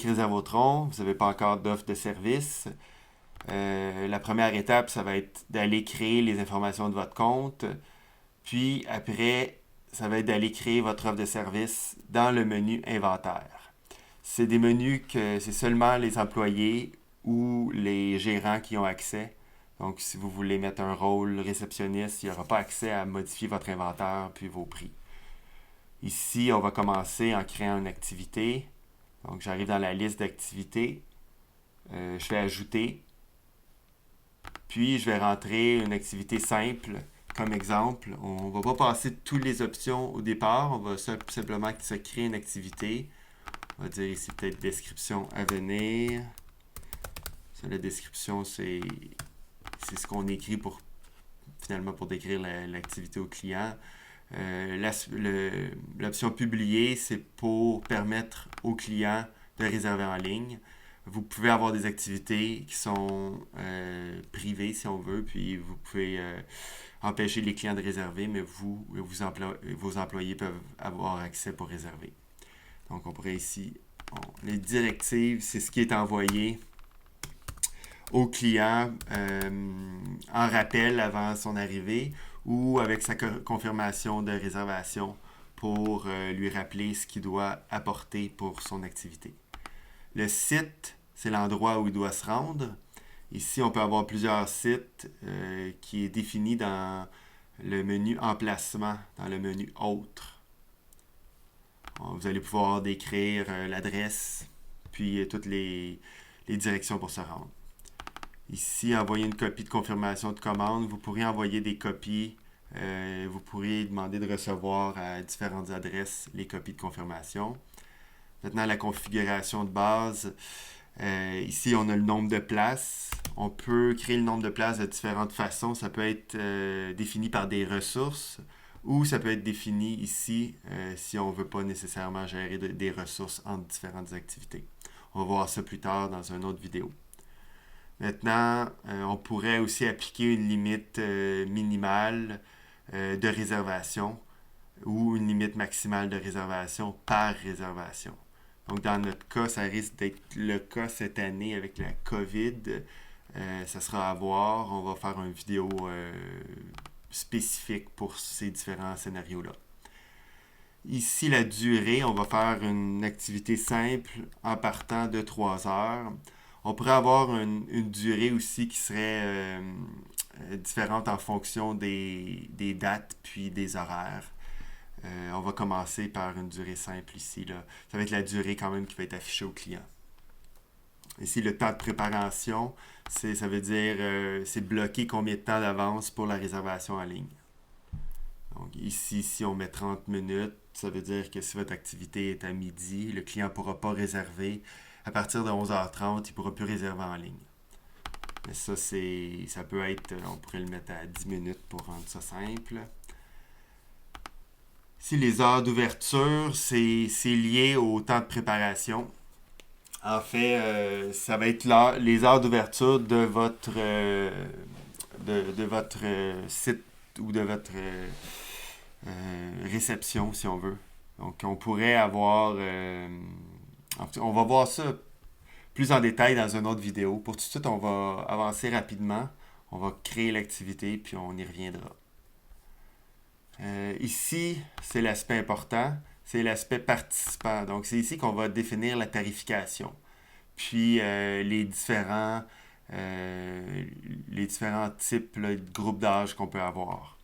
Réservotron, vous n'avez pas encore d'offre de service. La première étape, ça va être d'aller créer les informations de votre compte. Puis après, ça va être d'aller créer votre offre de service dans le menu Inventaire. C'est des menus que c'est seulement les employés ou les gérants qui ont accès. Donc, si vous voulez mettre un rôle réceptionniste, il n'y aura pas accès à modifier votre inventaire puis vos prix. Ici, on va commencer en créant une activité. Donc, j'arrive dans la liste d'activités. Je fais ajouter. Puis, je vais rentrer une activité simple. Comme exemple, on ne va pas passer toutes les options au départ. On va simplement se créer une activité. On va dire ici peut-être description à venir. Ça, la description, c'est ce qu'on écrit finalement pour décrire l'activité au client. L'option publier, c'est pour permettre au client de réserver en ligne. Vous pouvez avoir des activités qui sont privées si on veut, puis vous pouvez empêcher les clients de réserver, mais vos employés peuvent avoir accès pour réserver. Donc on pourrait ici, les directives, c'est ce qui est envoyé au client en rappel avant son arrivée ou avec sa confirmation de réservation pour lui rappeler ce qu'il doit apporter pour son activité. Le site, c'est l'endroit où il doit se rendre. Ici, on peut avoir plusieurs sites qui est défini dans le menu Emplacement, dans le menu Autres. Vous allez pouvoir décrire l'adresse, puis toutes les directions pour se rendre. Ici, envoyer une copie de confirmation de commande. Vous pourriez envoyer des copies. Vous pourriez demander de recevoir à différentes adresses les copies de confirmation. Maintenant, la configuration de base. Ici, on a le nombre de places. On peut créer le nombre de places de différentes façons. Ça peut être défini par des ressources ou ça peut être défini ici si on ne veut pas nécessairement gérer des ressources entre différentes activités. On va voir ça plus tard dans une autre vidéo. Maintenant, on pourrait aussi appliquer une limite minimale de réservation ou une limite maximale de réservation par réservation. Donc, dans notre cas, ça risque d'être le cas cette année avec la COVID. Ça sera à voir. On va faire une vidéo spécifique pour ces différents scénarios-là. Ici, la durée, on va faire une activité simple en partant de 3 heures. On pourrait avoir une durée aussi qui serait différente en fonction des dates puis des horaires. On va commencer par une durée simple ici. Là. Ça va être la durée quand même qui va être affichée au client. Ici, le temps de préparation, ça veut dire c'est bloqué combien de temps d'avance pour la réservation en ligne. Donc ici, si on met 30 minutes, ça veut dire que si votre activité est à midi, le client ne pourra pas réserver. À partir de 11h30, il ne pourra plus réserver en ligne. Mais ça peut être, on pourrait le mettre à 10 minutes pour rendre ça simple. Ici, les heures d'ouverture, c'est lié au temps de préparation. En fait, ça va être les heures d'ouverture de votre site ou de votre réception, si on veut. Donc, on pourrait avoir... on va voir ça plus en détail dans une autre vidéo. Pour tout de suite, on va avancer rapidement. On va créer l'activité, puis on y reviendra. Ici, c'est l'aspect important, c'est l'aspect participant. Donc, c'est ici qu'on va définir la tarification. Puis, les différents types là, de groupes d'âge qu'on peut avoir.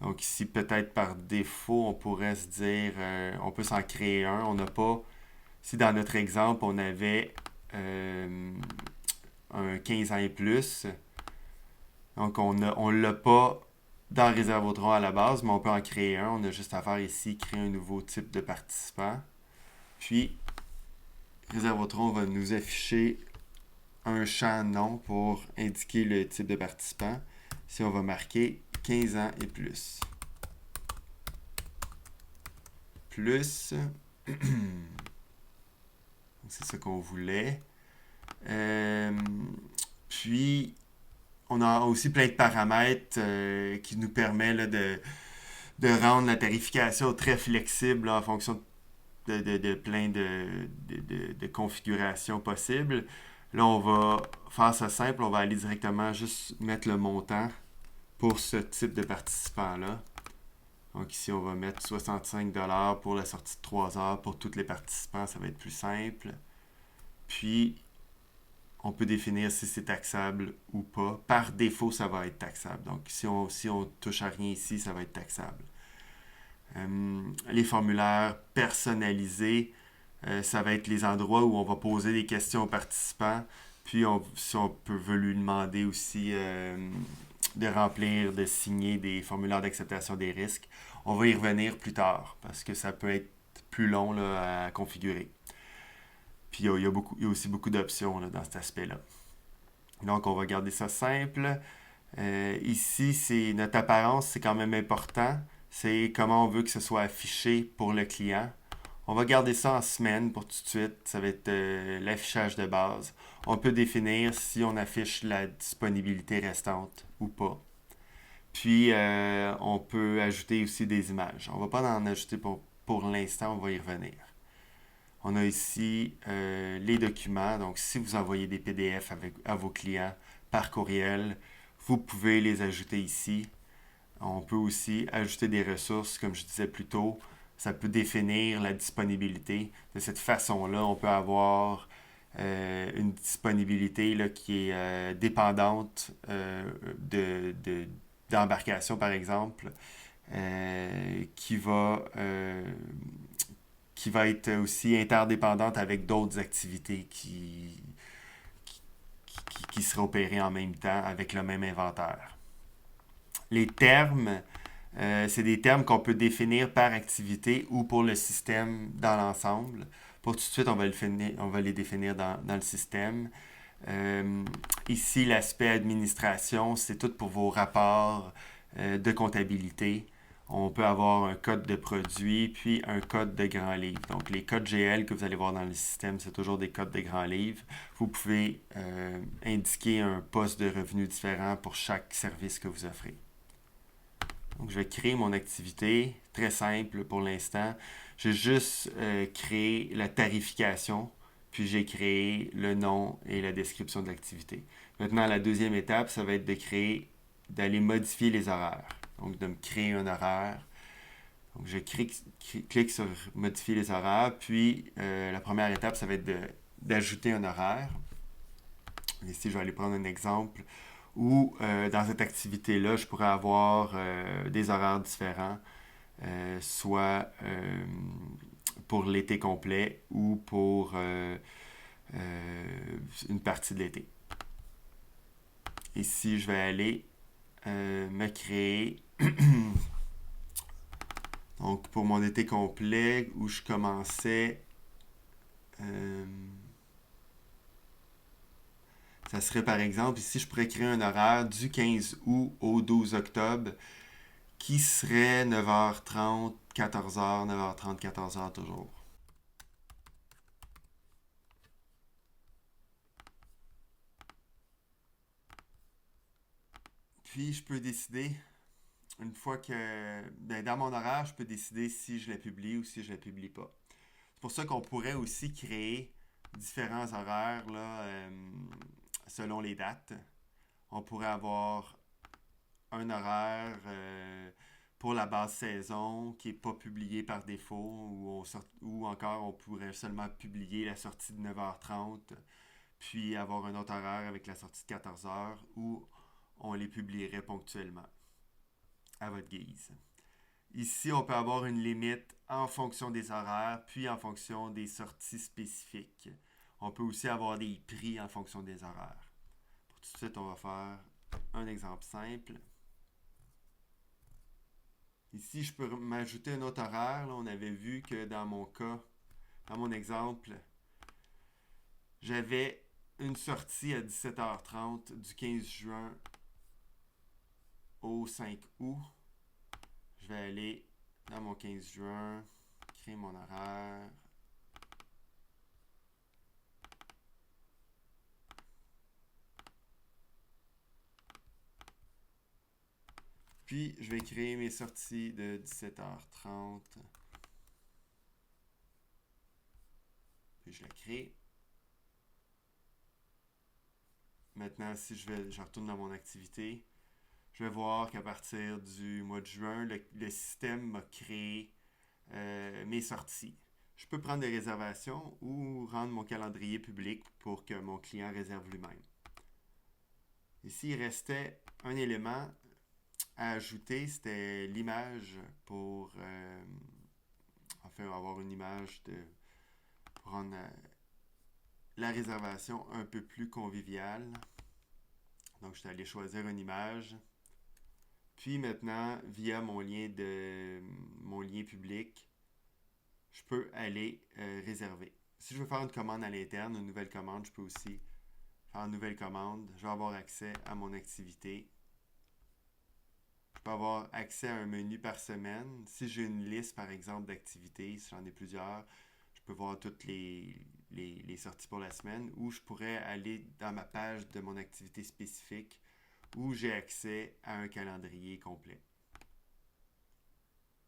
Donc, ici, peut-être par défaut, on pourrait se dire, on peut s'en créer un. On n'a pas, si dans notre exemple, on avait un 15 ans et plus, donc on ne l'a pas dans Réservotron à la base, mais on peut en créer un. On a juste à faire ici, créer un nouveau type de participant. Puis, Réservotron va nous afficher un champ nom pour indiquer le type de participant. Ici, on va marquer 15 ans et plus. Plus. C'est ça qu'on voulait. Puis, on a aussi plein de paramètres qui nous permettent là, de rendre la tarification très flexible là, en fonction de plein de configurations possibles. Là, on va faire ça simple. On va aller directement juste mettre le montant pour ce type de participant-là. Donc ici, on va mettre 65$ pour la sortie de 3 heures. Pour tous les participants, ça va être plus simple. Puis, on peut définir si c'est taxable ou pas. Par défaut, ça va être taxable. Donc, si on touche à rien ici, ça va être taxable. Les formulaires personnalisés, ça va être les endroits où on va poser des questions aux participants. Puis, si on veut lui demander aussi de remplir, de signer des formulaires d'acceptation des risques, on va y revenir plus tard parce que ça peut être plus long là, à configurer. Puis il y a aussi beaucoup d'options là, dans cet aspect-là. Donc on va garder ça simple. Ici, c'est notre apparence, c'est quand même important. C'est comment on veut que ce soit affiché pour le client. On va garder ça en semaine pour tout de suite. Ça va être l'affichage de base. On peut définir si on affiche la disponibilité restante ou pas. Puis, on peut ajouter aussi des images. On ne va pas en ajouter pour l'instant, on va y revenir. On a ici les documents. Donc, si vous envoyez des PDF à vos clients par courriel, vous pouvez les ajouter ici. On peut aussi ajouter des ressources, comme je disais plus tôt. Ça peut définir la disponibilité. De cette façon-là, on peut avoir une disponibilité là, qui est dépendante d'embarcation, par exemple, qui va être aussi interdépendante avec d'autres activités qui seraient opérées en même temps avec le même inventaire. Les termes, c'est des termes qu'on peut définir par activité ou pour le système dans l'ensemble. Pour tout de suite, on va les définir dans le système. Ici, l'aspect administration, c'est tout pour vos rapports de comptabilité. On peut avoir un code de produit, puis un code de grand livre. Donc, les codes GL que vous allez voir dans le système, c'est toujours des codes de grand livre. Vous pouvez indiquer un poste de revenu différent pour chaque service que vous offrez. Donc, je vais créer mon activité, très simple pour l'instant. J'ai juste créé la tarification, puis j'ai créé le nom et la description de l'activité. Maintenant, la deuxième étape, ça va être d'aller modifier les horaires. Donc, de me créer un horaire. Donc, je clique sur modifier les horaires, puis la première étape, ça va être d'ajouter un horaire. Ici, je vais aller prendre un exemple où dans cette activité-là, je pourrais avoir des horaires différents, soit pour l'été complet ou pour une partie de l'été. Ici, je vais aller me créer donc pour mon été complet où je commençais ça serait par exemple, ici je pourrais créer un horaire du 15 août au 12 octobre qui serait 9h30, 14h, 9h30, 14h toujours. Puis je peux décider, une fois que dans mon horaire, je peux décider si je la publie ou si je la publie pas. C'est pour ça qu'on pourrait aussi créer différents horaires là, selon les dates. On pourrait avoir un horaire pour la basse saison qui n'est pas publié par défaut ou encore on pourrait seulement publier la sortie de 9h30 puis avoir un autre horaire avec la sortie de 14h ou on les publierait ponctuellement à votre guise. Ici, on peut avoir une limite en fonction des horaires puis en fonction des sorties spécifiques. On peut aussi avoir des prix en fonction des horaires. Pour tout de suite, on va faire un exemple simple. Ici, je peux m'ajouter un autre horaire. Là, on avait vu que dans mon cas, dans mon exemple, j'avais une sortie à 17h30 du 15 juin au 5 août. Je vais aller dans mon 15 juin, créer mon horaire. Puis, je vais créer mes sorties de 17h30 Puis je la crée. Maintenant, si je retourne dans mon activité, je vais voir qu'à partir du mois de juin, le système m'a créé mes sorties. Je peux prendre des réservations ou rendre mon calendrier public pour que mon client réserve lui-même. Ici, il restait un élément à ajouter, c'était l'image pour avoir une image pour rendre la réservation un peu plus conviviale. Donc, je suis allé choisir une image. Puis maintenant, via mon lien public, je peux aller réserver. Si je veux faire une commande à l'interne, une nouvelle commande, je peux aussi faire une nouvelle commande. Je vais avoir accès à mon activité. Je peux avoir accès à un menu par semaine. Si j'ai une liste, par exemple, d'activités, si j'en ai plusieurs, je peux voir toutes les sorties pour la semaine, ou je pourrais aller dans ma page de mon activité spécifique où j'ai accès à un calendrier complet.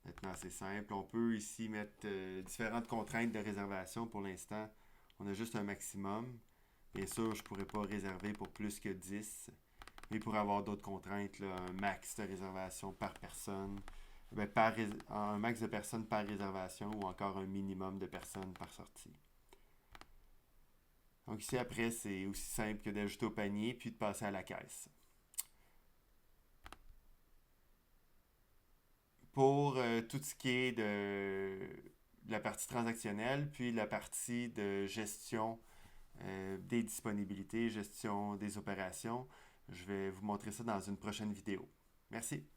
Maintenant, c'est simple. On peut ici mettre différentes contraintes de réservation. Pour l'instant, on a juste un maximum. Bien sûr, je ne pourrais pas réserver pour plus que 10. Mais pour avoir d'autres contraintes, là, un max de réservation par personne, un max de personnes par réservation ou encore un minimum de personnes par sortie. Donc ici, après, c'est aussi simple que d'ajouter au panier puis de passer à la caisse. Pour tout ce qui est de la partie transactionnelle, puis la partie de gestion des disponibilités, gestion des opérations, je vais vous montrer ça dans une prochaine vidéo. Merci.